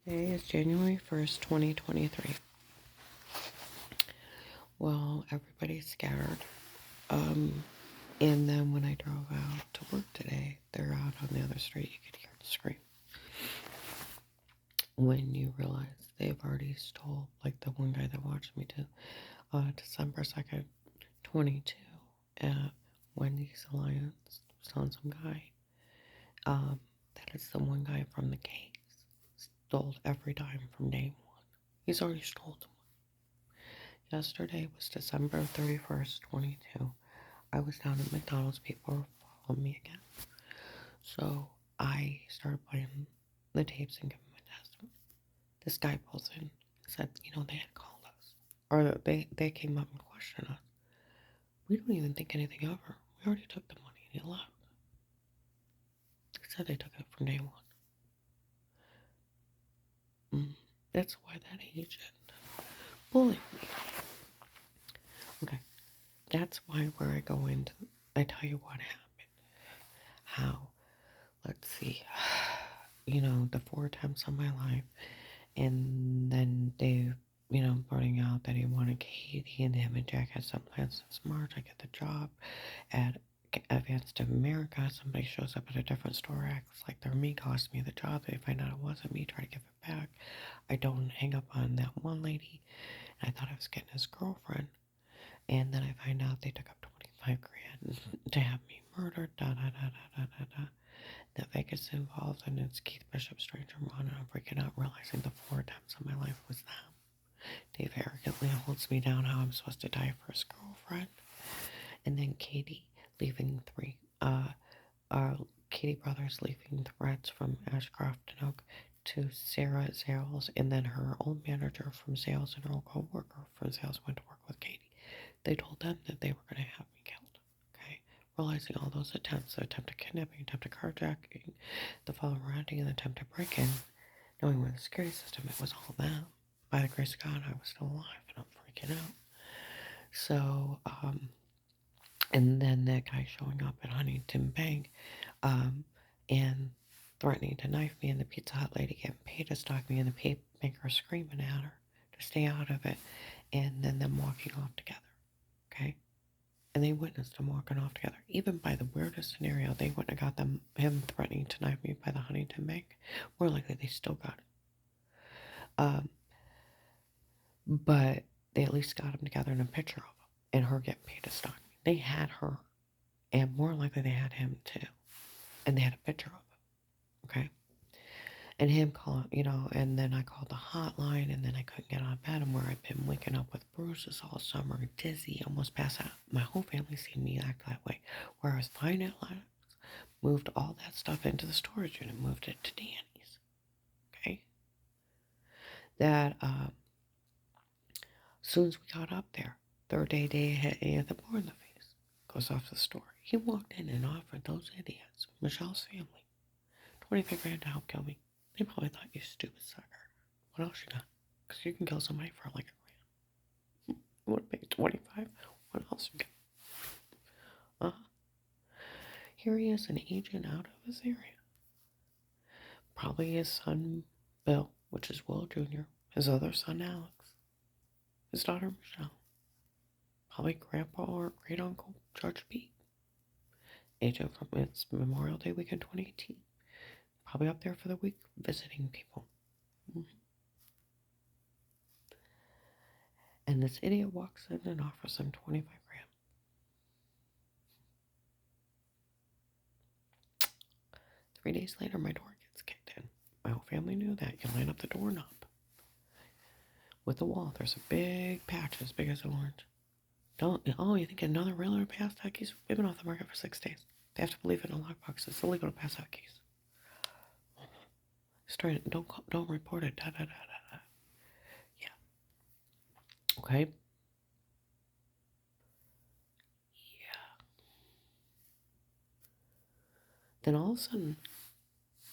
Today is January 1st, 2023. Well, everybody's scattered. And then when I drove out to work today, they're out on the other street. You could hear the scream. When you realize they've already stole, like the one guy that watched me to December 2nd, 22, at Wendy's Alliance, selling some guy. That is the one guy from the case. Stole every dime from day one. He's already stole them. Yesterday was December 31st, 22. I was down at McDonald's. People were following me again. So I started playing the tapes and giving my testament. This guy pulls in and said, they had called us. Or they came up and questioned us. We don't even think anything of her. We already took the money and he left. They said they took it from day one. That's why that agent bullied me. Okay. That's why where I go into, I tell you what happened. How, let's see, the 4 attempts on my life. And then Dave, pointing out that he wanted Katie and him and Jack had some plans since March. I get the job at Advanced America. Somebody shows up at a different store, acts like they're me, costs me the job. They find out it wasn't me, try to give it back. I don't hang up on that one lady. I thought I was getting his girlfriend. And then I find out they took up 25 grand to have me murdered. Da da da da da da da. That Vegas involved, and it's Keith Bishop, Stranger Ron, and I'm freaking out, realizing the 4 attempts on my life was them. Dave arrogantly holds me down how I'm supposed to die for his girlfriend. And then Katie leaving Katie Brothers leaving threats from Ashcroft and Oak to Sarah Zales, and then her old manager from sales and her old co-worker from sales went to work with Katie. They told them that they were going to have me killed. Okay? Realizing all those attempts, the attempted kidnapping, attempted carjacking, the following rounding, and the attempted break-in, knowing with the security system, it was all them. By the grace of God, I was still alive, and I'm freaking out. So, and then that guy showing up at Huntington Bank, and threatening to knife me, and the Pizza Hut lady getting paid to stalk me, and the pay maker screaming at her to stay out of it, and then them walking off together. Okay? And they witnessed them walking off together. Even by the weirdest scenario, they wouldn't have got him threatening to knife me by the Huntington Bank. More likely, they still got it. But they at least got him together in a picture of him and her getting paid to stalk me. They had her, and more likely they had him too. And they had a picture of him, okay? And him calling, and then I called the hotline, and then I couldn't get out of bed, and where I'd been waking up with bruises all summer, dizzy, almost passed out. My whole family seen me act that way. Where I was fine at last, moved all that stuff into the storage unit, moved it to Danny's, okay? That, as soon as we got up there, third day hit Anthem more in the face. Goes off the store. He walked in and offered those idiots, Michelle's family, 25 grand to help kill me. They probably thought, you stupid sucker. What else you got? Because you can kill somebody for like a grand. You want to pay 25? What else you got? Here he is, an agent out of his area. Probably his son, Bill, which is Will Jr., his other son, Alex, his daughter, Michelle, probably Grandpa or great uncle, Judge Pete. Agent from its Memorial Day weekend 2018. Probably up there for the week visiting people. And this idiot walks in and offers them 25 grand. 3 days later, my door gets kicked in. My whole family knew that. You line up the doorknob. With the wall, there's a big patch as big as an orange. You think another realtor passed out keys? We've been off the market for 6 days. They have to believe in a lockbox. It's illegal to pass out keys. Straight, don't report it. Da da da da da. Yeah. Okay. Yeah. Then all of a sudden,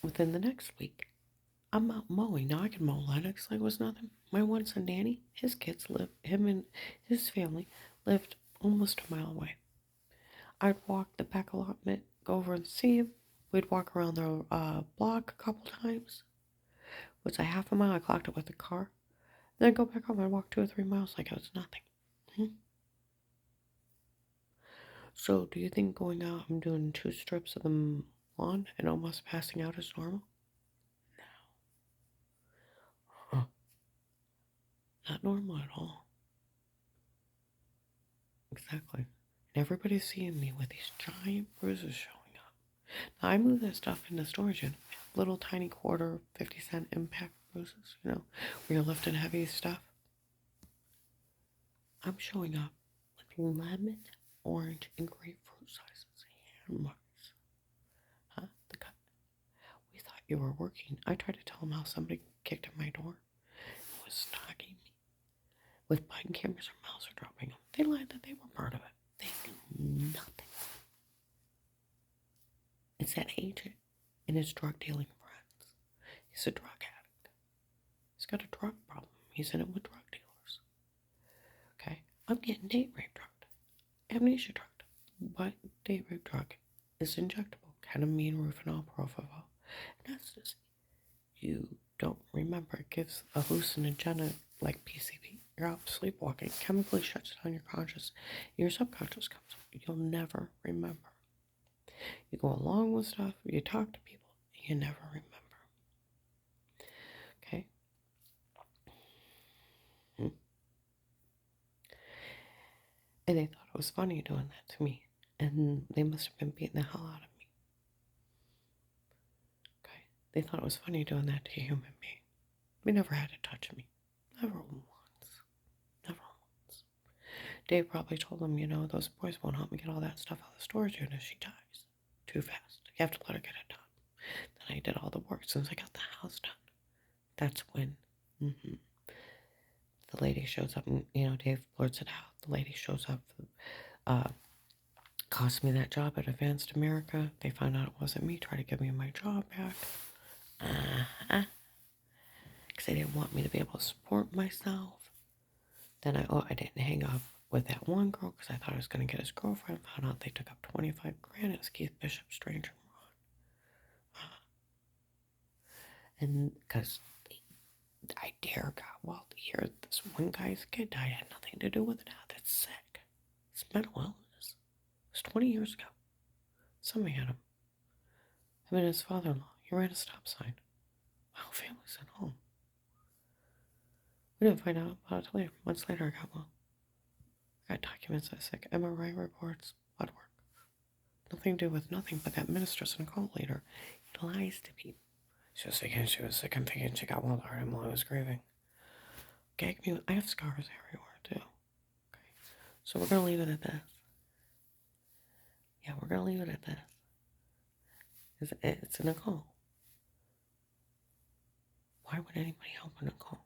within the next week, I'm out mowing. Now I can mow Lennox like it was nothing. My one son Danny, his kids live, him and his family lived almost a mile away. I'd walk the back allotment, go over and see him. We'd walk around the block a couple times. Was a half a mile. I clocked it with the car. Then I go back home and walk 2 or 3 miles like it was nothing. Hmm? So, do you think going out and doing 2 strips of the lawn and almost passing out is normal? Huh. Not normal at all. Exactly. And everybody's seeing me with these giant bruises showing up. Now, I move that stuff into storage unit. Little tiny quarter, 50-cent impact bruises, where you're lifting heavy stuff. I'm showing up with lemon, orange, and grapefruit sizes hand marks. Huh? The cut. We thought you were working. I tried to tell them how somebody kicked in my door and was stalking me with body cameras or mouse are dropping them. They lied that they were part of it. They knew nothing. It's that agent and his drug dealing friends. He's a drug addict. He's got a drug problem. He's in it with drug dealers. Okay? I'm getting date rape drugged, amnesia drugged. But date rape drug is injectable. Ketamine, Rufinol, Propofol. And that's just, you don't remember. It gives a hallucinogenic like PCP. You're out sleepwalking. Chemically shuts down your conscious. Your subconscious comes up. You'll never remember. You go along with stuff. You talk to people. You never remember. Okay? And they thought it was funny doing that to me. And they must have been beating the hell out of me. Okay? They thought it was funny doing that to a human being. They never had to touch me. Never once. Never once. Dave probably told them, those boys won't help me get all that stuff out of the storage unit if she dies. Too fast. You have to let her get it done. Then I did all the work. As soon as I got the house done, that's when the lady shows up and, Dave blurts it out. The lady shows up, cost me that job at Advanced America. They found out it wasn't me, tried to give me my job back. Because they didn't want me to be able to support myself. Then I didn't hang up with that one girl because I thought I was going to get his girlfriend. Found out they took up 25 grand. It was Keith Bishop, Stranger, and Ron. And because I dare God, well, here, this one guy's kid died. Had nothing to do with it. That's sick. It's mental illness. It was 20 years ago. Somebody had him. Him and his father-in-law. He ran a stop sign. My whole family's at home. We didn't find out about it till later. Months later, I got well. I got documents that sick. MRI reports, blood work. Nothing to do with nothing but that mistress and cult leader. He lies to people. She was sick and she was sick. I'm thinking she got well to him while I was grieving. Gag me. I have scars everywhere too. Okay. So we're gonna leave it at this. Yeah, we're gonna leave it at this. It's an occult. Why would anybody help an occult?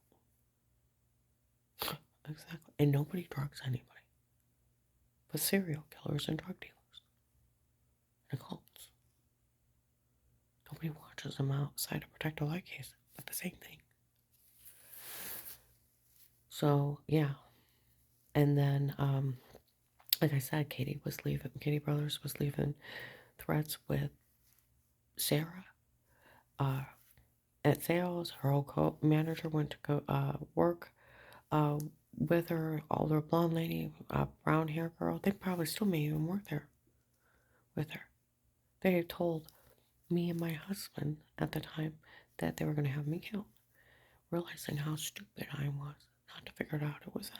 Exactly. And nobody drugs anybody. But serial killers and drug dealers. And occults. Nobody watches them outside to protect a light case. But the same thing. So, yeah. And then, like I said, Katie Brothers was leaving threats with Sarah. At sales, her old co-manager went to go work with her, older blonde lady, brown hair girl. They probably still may even work there with her. They had told me and my husband at the time that they were going to have me killed, realizing how stupid I was not to figure it out it was them.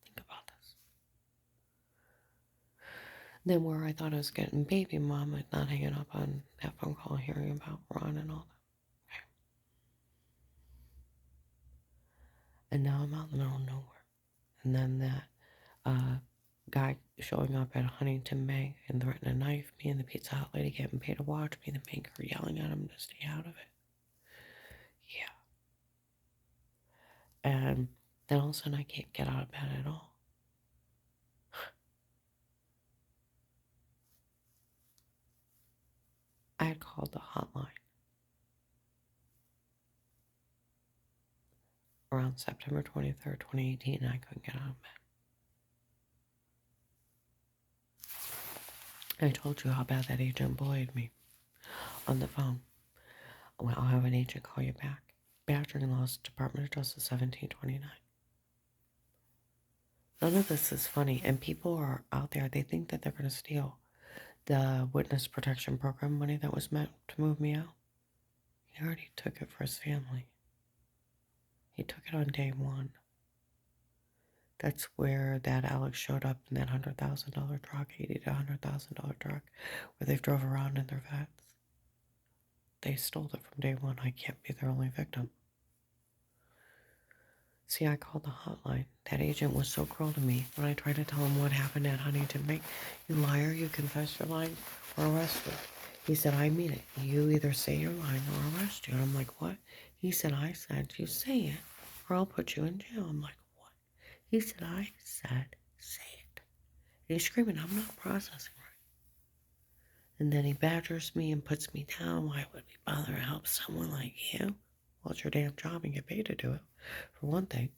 Think about this. Then where I thought I was getting baby mama, not hanging up on that phone call, hearing about Ron and all that. Okay. And now I'm out in the middle of nowhere. And then that guy showing up at Huntington Bank and threatening to knife me, and the Pizza Hut lady getting paid to watch me, the banker yelling at him to stay out of it. Yeah. And then all of a sudden I can't get out of bed at all. I had called the hotline around September 23rd, 2018, and I couldn't get out of bed. I told you how bad that agent bullied me on the phone. Well, I'll have an agent call you back. Badgering laws, Department of Justice 1729. None of this is funny, and people are out there, they think that they're going to steal the witness protection program money that was meant to move me out. He already took it for his family. He took it on day one. That's where that Alex showed up in that $100,000 truck, $80,000 to $100,000 truck, where they drove around in their vets. They stole it from day one. I can't be their only victim. See, I called the hotline. That agent was so cruel to me when I tried to tell him what happened at Huntington Bank. You liar, you confess your lying, or arrest you. He said, I mean it. You either say you're lying or arrest you. And I'm like, what? He said, I said, you say it, or I'll put you in jail. I'm like, what? He said, I said, say it. And he's screaming, I'm not processing right. And then he badgers me and puts me down. Why would we bother to help someone like you? Well, it's your damn job and get paid to do it, for one thing.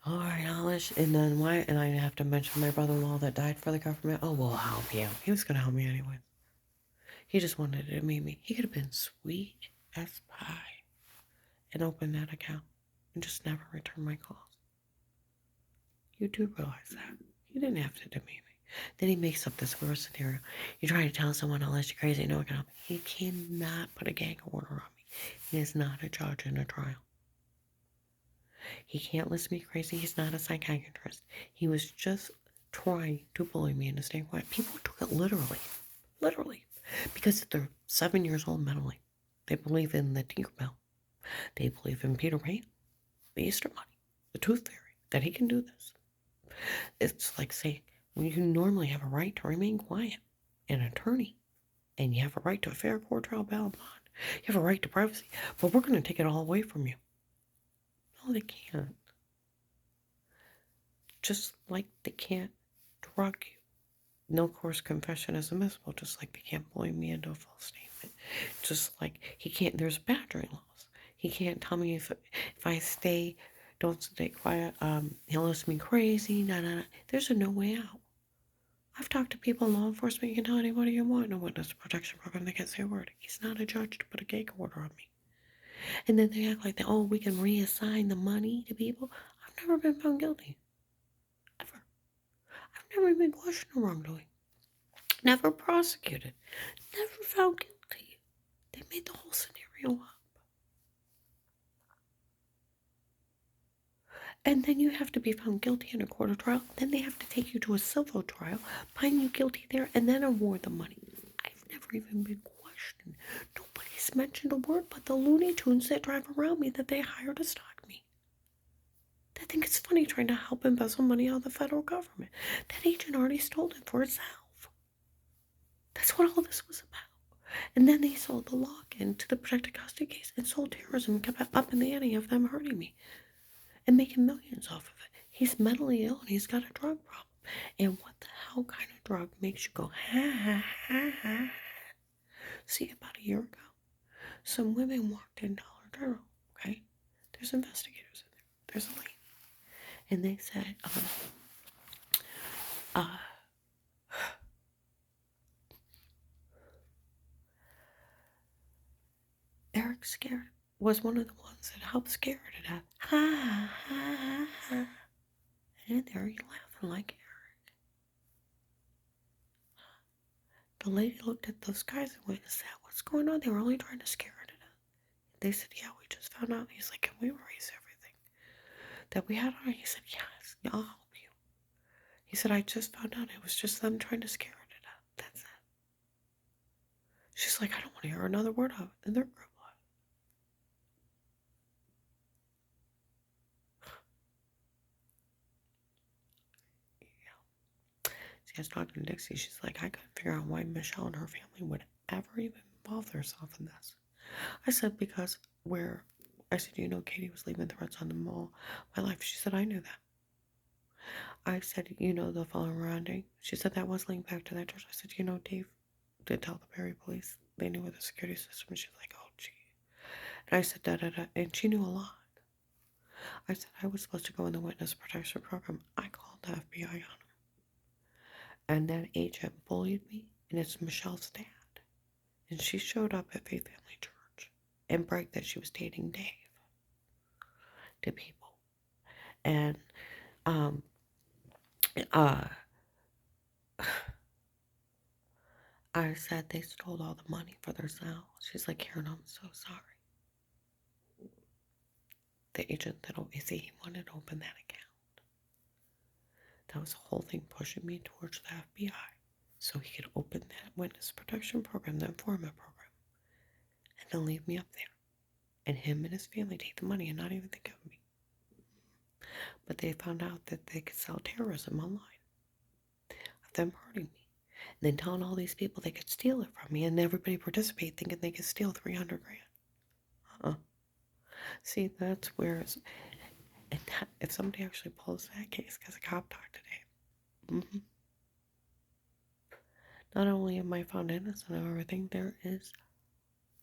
All right, Alice. And then why? And I have to mention my brother-in-law that died for the government. Oh, well, I'll help you. He was going to help me anyway. He just wanted to meet me. He could have been sweet as pie and opened that account and just never returned my calls. You do realize that. He didn't have to demean me. Then he makes up this worst scenario. You try to tell someone unless you're crazy, no one can help. He cannot put a gag order on me. He is not a judge in a trial. He can't list me crazy. He's not a psychiatrist. He was just trying to bully me into staying quiet. People took it literally, because they're 7 years old mentally. They believe in the Tinkerbell. They believe in Peter Pan, the Easter Bunny, the Tooth Fairy, that he can do this. It's like saying, well, you normally have a right to remain quiet, an attorney, and you have a right to a fair court trial, bail, bond. You have a right to privacy, but we're going to take it all away from you. No, they can't. Just like they can't drug you. No coerced confession is admissible, just like they can't bully me into a false statement. Just like he can't, there's badgering laws. He can't tell me if I don't stay quiet, he'll list me crazy, There's a no way out. I've talked to people in law enforcement, you can tell anybody you want in a witness protection program, they can't say a word. He's not a judge to put a gag order on me. And then they act like we can reassign the money to people. I've never been found guilty. Ever. I've never been questioned wrongdoing. Never prosecuted. Never found guilty. They made the whole scenario up. And then you have to be found guilty in a court of trial. Then they have to take you to a civil trial, find you guilty there, and then award the money. I've never even been questioned. Nobody's mentioned a word but the Looney Tunes that drive around me that they hire to stalk me. They think it's funny trying to help embezzle money out of the federal government. That agent already stole it for itself. That's what all this was about. And then they sold the lock-in to the protected custody case and sold terrorism and kept up in the ante of them hurting me and making millions off of it. He's mentally ill and he's got a drug problem. And what the hell kind of drug makes you go, ha, ha, ha, ha? See, about a year ago, some women walked in Dollar General, okay? There's investigators in there. There's a lady. And they said, Eric Scared was one of the ones that helped scare her to death. Ha, ha, ha, ha. And there he laughing like Eric. The lady looked at those guys and went, is that what's going on? They were only trying to scare her to death. They said, yeah, we just found out. He's like, can we erase everything that we had on? He said, yes, I'll help you. He said, I just found out it was just them trying to scare her to death. That's it. She's like, I don't want to hear another word of it. And they're group. I was talking to Dixie. She's like, I couldn't figure out why Michelle and her family would ever even involve themselves in this. I said, because I said, you know, Katie was leaving threats on the mall. My life. She said, I knew that. I said, you know, the following rounding. She said, that was linked back to that church. I said, you know, Dave did tell the Perry police. They knew with the security system. And she's like, oh, gee. And I said, da-da-da. And she knew a lot. I said, I was supposed to go in the witness protection program. I called the FBI on her. And that agent bullied me, and it's Michelle's dad. And she showed up at Faith Family Church and bragged that she was dating Dave to people. And um uh I said they stole all the money for themselves. She's like, Karen, I'm so sorry. The agent that always said he wanted to open that account. That was the whole thing pushing me towards the FBI so he could open that witness protection program, the informant program, and then leave me up there. And him and his family take the money and not even think of me. But they found out that they could sell terrorism online of them hurting me. And then telling all these people they could steal it from me and everybody participate thinking they could steal 300 grand. Uh-uh. See, that's where it's, and that, if somebody actually pulls that case, because a cop talked today, not only am I found innocent of everything, there is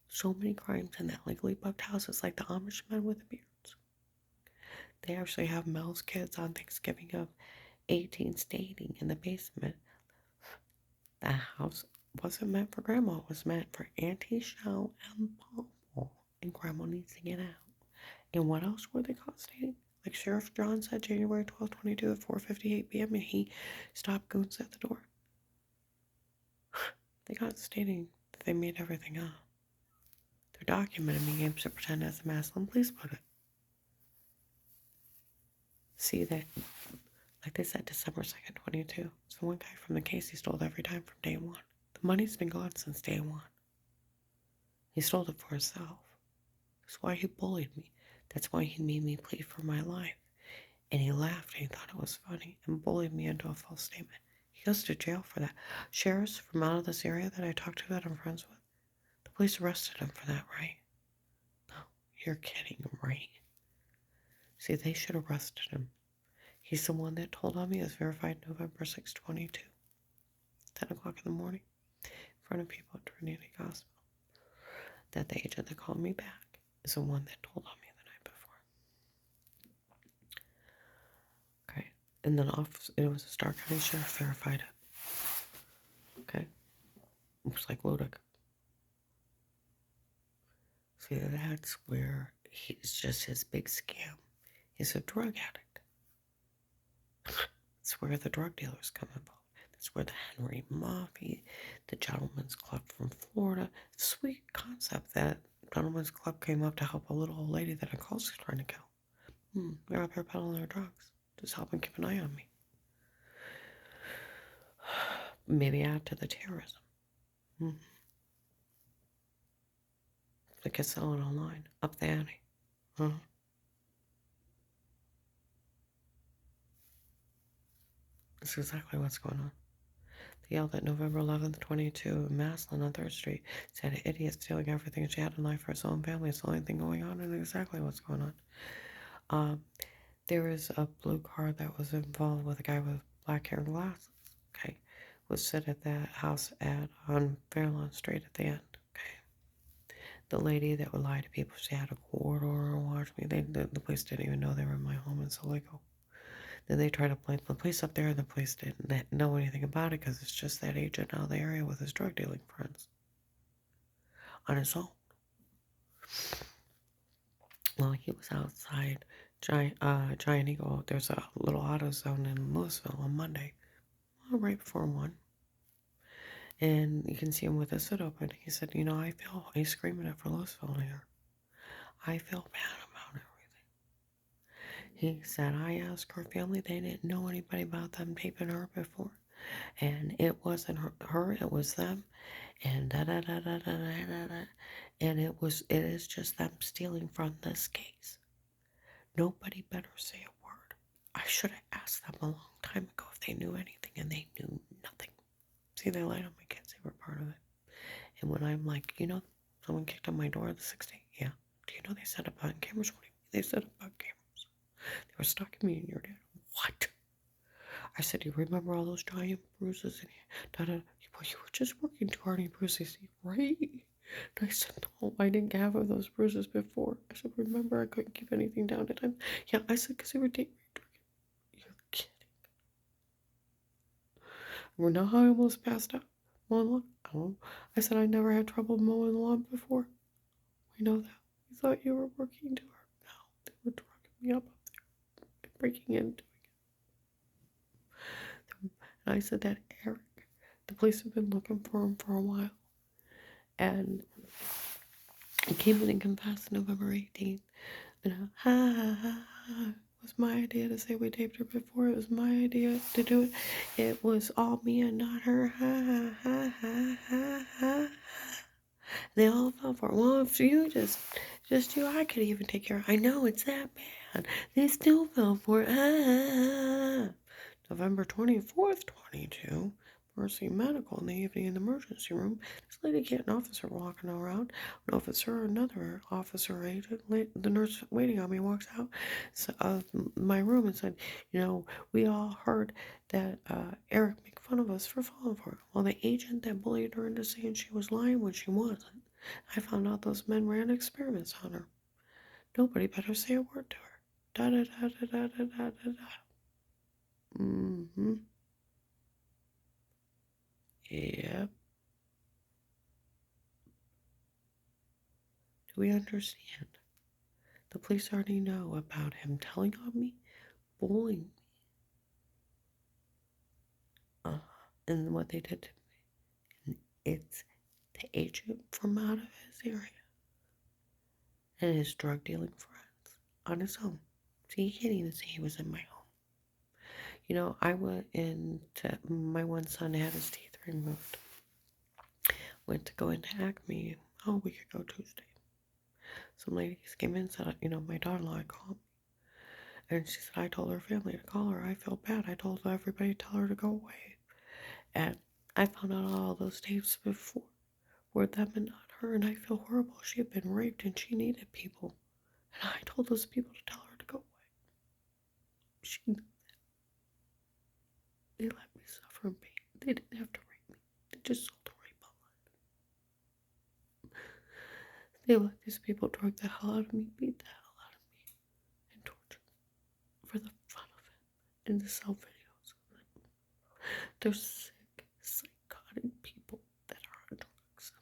so many crimes in that legally bugged houses, like the Amish men with the beards. They actually have Mel's kids on Thanksgiving of 18 stating in the basement. The house wasn't meant for Grandma. It was meant for Auntie Shell and Paul. And Grandma needs to get out. And what else were they caught stating? Like Sheriff John said, January 12, 22 at 4:58 p.m. and he stopped goons at the door. They got stating that they made everything up. They're documenting me games to pretend as a Maslin police put it. See that, like they said, December 2nd, 22. It's the one guy from the case he stole every time from day one. The money's been gone since day one. He stole it for himself. That's why he bullied me. That's why he made me plead for my life. And he laughed and he thought it was funny and bullied me into a false statement. He goes to jail for that. Sheriffs from out of this area that I talked to that I'm friends with, the police arrested him for that, right? No, you're kidding, right? See, they should have arrested him. He's the one that told on me. It was verified November 6, 22, 10 o'clock in the morning, in front of people at Trinity Gospel. That the agent that called me back is the one that told on me the night before. Okay. And then it was a Stark County Sheriff verified it. Okay. It was like Ludic. See, that's where it's just his big scam. He's a drug addict. That's where the drug dealers come involved. That's where the Henry Mafia, the Gentleman's Club from Florida. Sweet concept that Gentleman's Club came up to help a little old lady that a cult's trying to kill. They're up here peddling their drugs. Just helping keep an eye on me. Maybe add to the terrorism. They could sell it online. Up the ante. That's exactly what's going on. They yelled at November 11th, 22 in Maslin on 3rd Street. Said an idiot stealing everything she had in life for his own family. It's the only thing going on and exactly what's going on. There is a blue car that was involved with a guy with black hair and glasses. Okay. Was sit at that house on Fairlawn Street at the end. Okay. The lady that would lie to people, she had a court order and watch me. The police didn't even know they were in my home in Silico. Then they try to blame the police up there, and the police didn't know anything about it because it's just that agent out of the area with his drug dealing friends on his own. Well, he was outside Giant Eagle. There's a little auto zone in Louisville on Monday, right before 1. And you can see him with his hood open. He said, he's screaming it for Louisville here. I feel bad about everything. He said, I asked her family, they didn't know anybody about them taping her before. And it wasn't her, it was them. And And it is just them stealing from this case. Nobody better say a word. I should have asked them a long time ago if they knew anything, and they knew nothing. See, they lied on my kids. They were part of it. And when I'm like, someone kicked on my door the 6th day. Yeah. Do you know they set up on cameras? What do you mean they set up on cameras? They were stalking me and your dad. What? I said, you remember all those giant bruises? And you were just working too hard on your bruises, right? And I said, no, I didn't have those bruises before. I said, remember, I couldn't keep anything down at time. Yeah, I said, because they were dating me. You're kidding. Well, now I almost passed out. Well, look, Oh, I said I never had trouble mowing the lawn before. We know that. We thought you were working too hard. No, they were drugging me up there and breaking into it. And I said that Eric, the police have been looking for him for a while. And he came in and confessed November 18th. And ha ha ha ha. It was my idea to say we taped her before. It was my idea to do it. It was all me and not her. Ha ha ha ha ha ha. They all fell for it. Well, if you just you, I could even take care of it. I know it's that bad. They still fell for it. Ah. November 24th, 22. Mercy Medical in the evening in the emergency room. This lady get an officer walking around. An officer or another officer or agent. The nurse waiting on me walks out of my room and said, we all heard that Eric made fun of us for falling for it. Well, the agent that bullied her into saying she was lying when she wasn't. I found out those men ran experiments on her. Nobody better say a word to her. Da da da da da da da da da. Mm-hmm. Yep. Do we understand? The police already know about him telling on me, bullying me, and what they did to me. And it's the agent from out of his area and his drug dealing friends on his own. So you can't even say he was in my home. I went into, my one son had his teeth removed. Went to go into Acme a week ago Tuesday. Some ladies came in and said, my daughter-in-law had called me. And she said, I told her family to call her. I feel bad. I told everybody to tell her to go away. And I found out all those tapes before were them and not her. And I feel horrible. She had been raped and she needed people. And I told those people to tell her to go away. They let me suffer in pain. They didn't have to rape me. They just sold a rape online. They let these people drug the hell out of me, beat the hell out of me, and torture me for the fun of it and to sell videos of it. They're sick, psychotic people that are on drugs.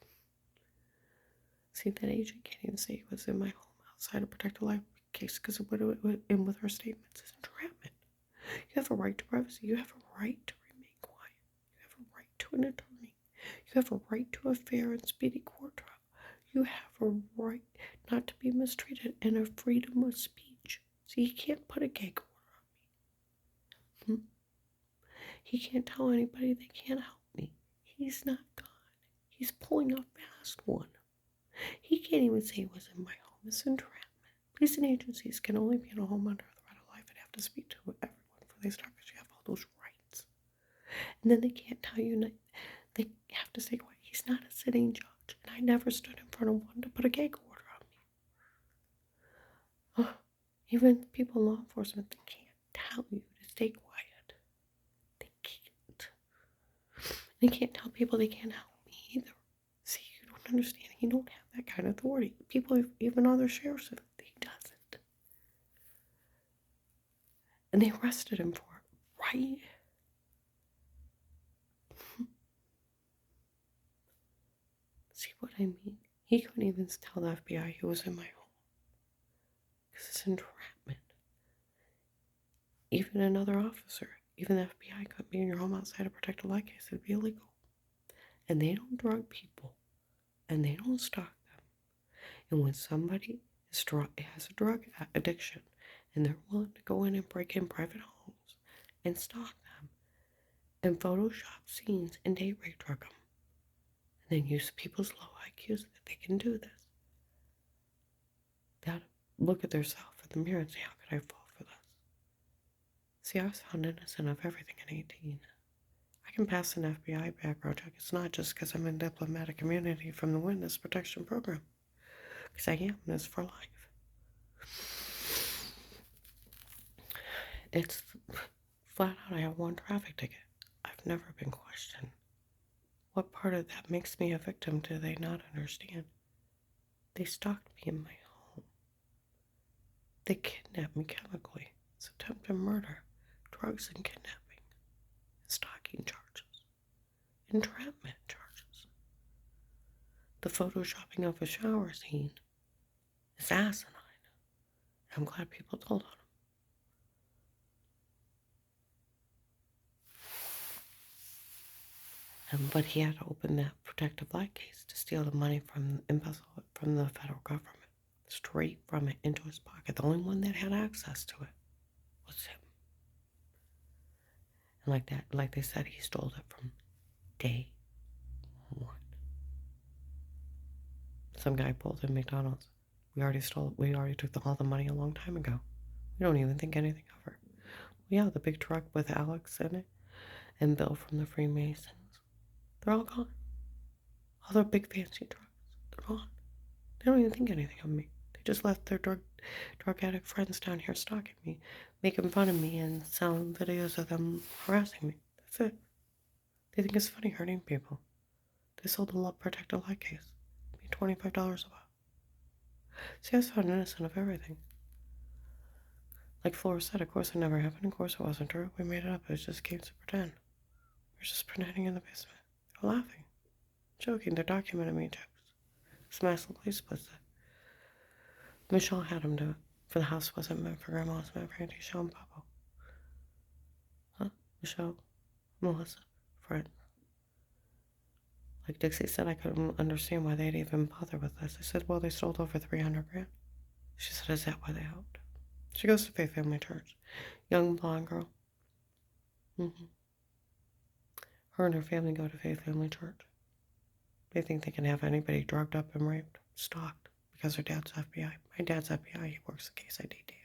See, that agent can't even say he was in my home outside a protected life case because of what it went in with her statements is entrapment. You have a right to privacy. You have a right to remain quiet. You have a right to an attorney. You have a right to a fair and speedy court trial. You have a right not to be mistreated and a freedom of speech. See, he can't put a gag order on me. He can't tell anybody they can't help me. He's not God. He's pulling a fast one. He can't even say it was in my home. It's entrapment. Police and agencies can only be in a home under threat of life and have to speak to everyone before they start because you have all those rights. And then they can't tell you, they have to say, well, he's not a sitting judge. And I never stood in front of one to put a gag order on me. Even people in law enforcement, they can't tell you to stay quiet. They can't. They can't tell people they can't help me either. See, you don't understand. He don't have that kind of authority. People, even other sheriffs, he doesn't. And they arrested him for it, right? See what I mean? He couldn't even tell the FBI he was in my home. Because it's entrapment. Even another officer, even the FBI couldn't be in your home outside a protected life case. It'd be illegal. And they don't drug people. And they don't stalk them. And when somebody has a drug addiction and they're willing to go in and break in private homes and stalk them and Photoshop scenes and date rape drug them and then use people's low IQs that they can do this, gotta look at themselves in the mirror and say, how could I fall for this? See, I was found innocent of everything at 18. I can pass an FBI background check. It's not just because I'm in diplomatic immunity from the Witness Protection Program. Because I am, and it's for life. It's flat out, I have one traffic ticket. I've never been questioned. What part of that makes me a victim do they not understand? They stalked me in my home. They kidnapped me chemically. It's attempted murder, drugs and kidnapping, stalking charges, entrapment charges. The photoshopping of a shower scene is asinine. I'm glad people told on him. But he had to open that protective light case to steal the money from embezzle it from the federal government. Straight from it into his pocket. The only one that had access to it was him. And like they said, he stole it from day one. Some guy pulled in McDonald's. We already took all the money a long time ago. We don't even think anything of her. Well, yeah, the big truck with Alex in it and Bill from the Freemasons. They're all gone. All their big fancy trucks. They're gone. They don't even think anything of me. They just left their drug addict friends down here stalking me, making fun of me, and selling videos of them harassing me. That's it. They think it's funny hurting people. They sold a protective light case. Made $25 a pop. See, I was found innocent of everything. Like Flora said, of course it never happened. Of course it wasn't true. We made it up. It was just games to pretend. We were just pretending in the basement. They were laughing. Joking. They're documenting me jokes. Smash the police was it. Michelle had him do it. For the house wasn't meant for Grandma, it was meant for Auntie Michelle and Papa. Huh? Michelle, Melissa, Fred. Like Dixie said, I couldn't understand why they'd even bother with this. I said, well, they stole over 300 grand. She said, is that why they helped? She goes to Faith Family Church. Young blonde girl. Her and her family go to Faith Family Church. They think they can have anybody drugged up and raped, stalked, because their dad's FBI. My dad's FBI, he works the case I did, Dave.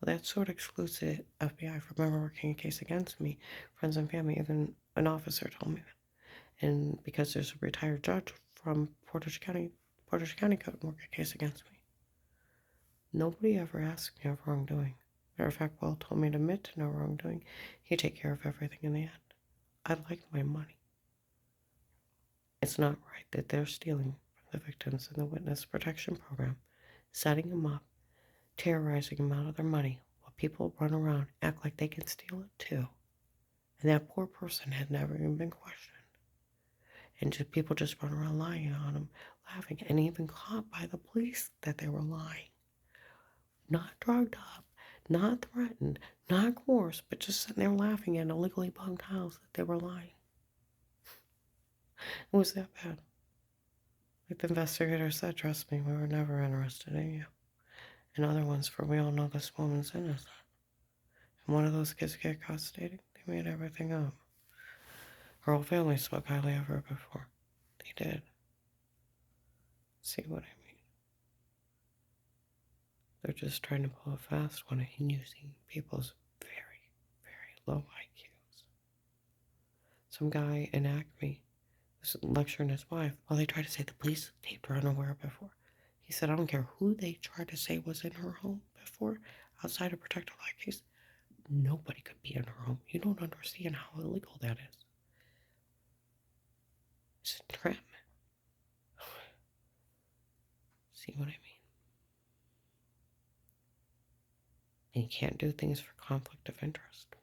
Well, that sort of excludes the FBI from ever working a case against me, friends and family. Even an officer told me that. And because there's a retired judge from Portage County couldn't work a case against me. Nobody ever asked me of wrongdoing. Matter of fact, Will told me to admit to no wrongdoing. He'd take care of everything in the end. I like my money. It's not right that they're stealing from the victims in the witness protection program, setting them up, terrorizing them out of their money, while people run around, act like they can steal it too. And that poor person had never even been questioned. And people just run around lying on them, laughing, and even caught by the police that they were lying. Not drugged up, not threatened, not coerced, but just sitting there laughing at an illegally bugged house that they were lying. It was that bad. Like the investigator said, trust me, we were never interested in you. And other ones, for we all know this woman's innocent. And one of those kids get caught stating they made everything up. Her whole family spoke highly of her before. They did. See what I mean? They're just trying to pull a fast one and using people's very, very low IQs. Some guy in Acme was lecturing his wife while they tried to say the police taped her unaware before. He said, I don't care who they tried to say was in her home before, outside a protective light case. Nobody could be in her home. You don't understand how illegal that is. It's entrapment. See what I mean? And you can't do things for conflict of interest.